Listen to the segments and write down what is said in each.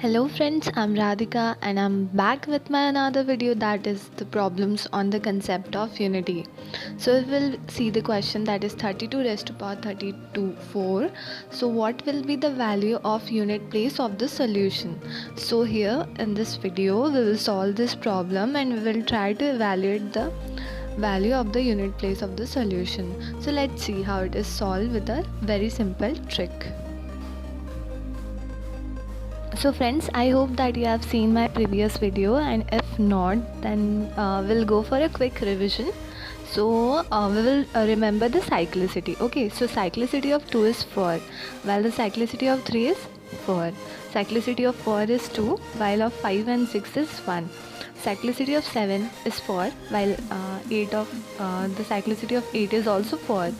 Hello friends, I'm Radhika and I'm back with my another video, that is the problems on the concept of unity. So we'll see the question, that is 32 raised to power 32 4. So what will be the value of unit place of the solution? So here in this video we will solve this problem and we will try to evaluate the value of the unit place of the solution. So let's see how it is solved with a very simple trick. So friends, I hope that you have seen my previous video, and if not, then we'll go for a quick revision. So we will remember the cyclicity. Okay, so cyclicity of 2 is 4, while the cyclicity of 3 is 4. Cyclicity of 4 is 2, while of 5 and 6 is 1. Cyclicity of 7 is 4, while the cyclicity of 8 is also 4.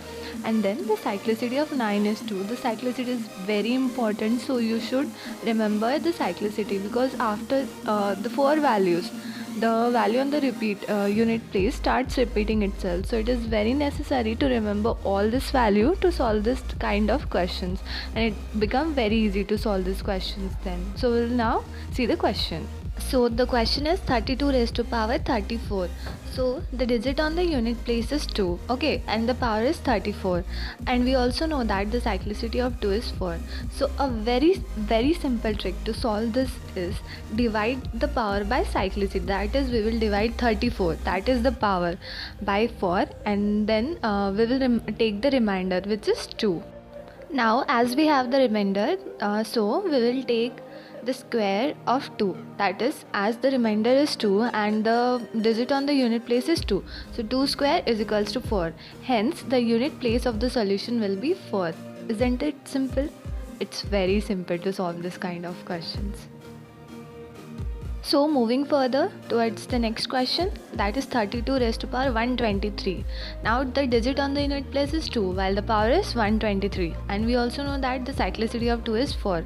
And then the cyclicity of 9 is 2. The cyclicity is very important, so you should remember the cyclicity, because after the 4 values, the value on the repeat unit place starts repeating itself. So it is very necessary to remember all this value to solve this kind of questions, and it becomes very easy to solve these questions then. So we'll now see the question. So the question is 32 raised to power 34. So the digit on the unit place is 2, okay, and the power is 34, and we also know that the cyclicity of 2 is 4. So a very simple trick to solve this is divide the power by cyclicity. That is, we will divide 34, that is the power, by 4, and then we will take the remainder, which is 2. Now as we have the remainder, so we will take the square of 2, that is, as the remainder is 2 and the digit on the unit place is 2, so 2 square is equals to 4. Hence the unit place of the solution will be 4. Isn't it simple? It's very simple to solve this kind of questions. So moving further towards the next question, that is 32 raised to power 123. Now the digit on the unit place is 2, while the power is 123, and we also know that the cyclicity of 2 is 4.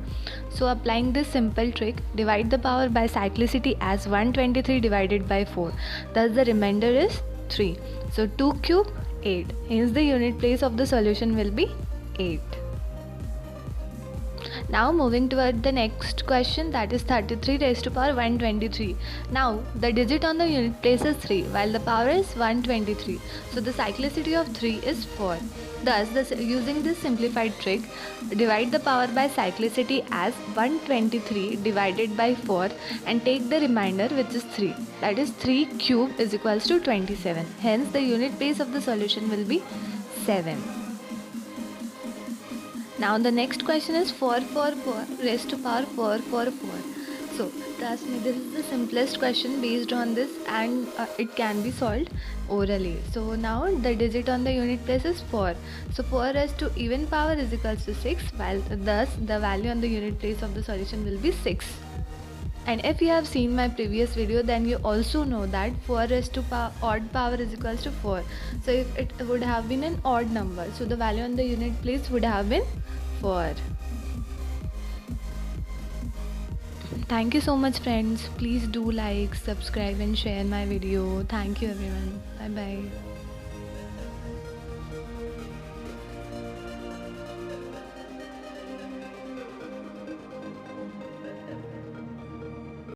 So applying this simple trick, divide the power by cyclicity as 123 divided by 4. Thus the remainder is 3. So 2 cube 8. Hence the unit place of the solution will be 8. Now moving toward the next question, that is 33 raised to power 123. Now the digit on the unit place is 3, while the power is 123. So the cyclicity of 3 is 4. Thus, using this simplified trick, divide the power by cyclicity as 123 divided by 4 and take the remainder, which is 3. That is 3 cube is equals to 27. Hence the unit place of the solution will be 7. Now the next question is 4 raised to power 4. So trust me, this is the simplest question based on this, and it can be solved orally. So now the digit on the unit place is 4. So 4 raised to even power is equals to 6, while thus the value on the unit place of the solution will be 6. And if you have seen my previous video, then you also know that 4 raised to odd power is equals to 4. So if it would have been an odd number, so the value on the unit place would have been 4. Thank you so much friends. Please do like, subscribe and share my video. Thank you everyone. Bye bye.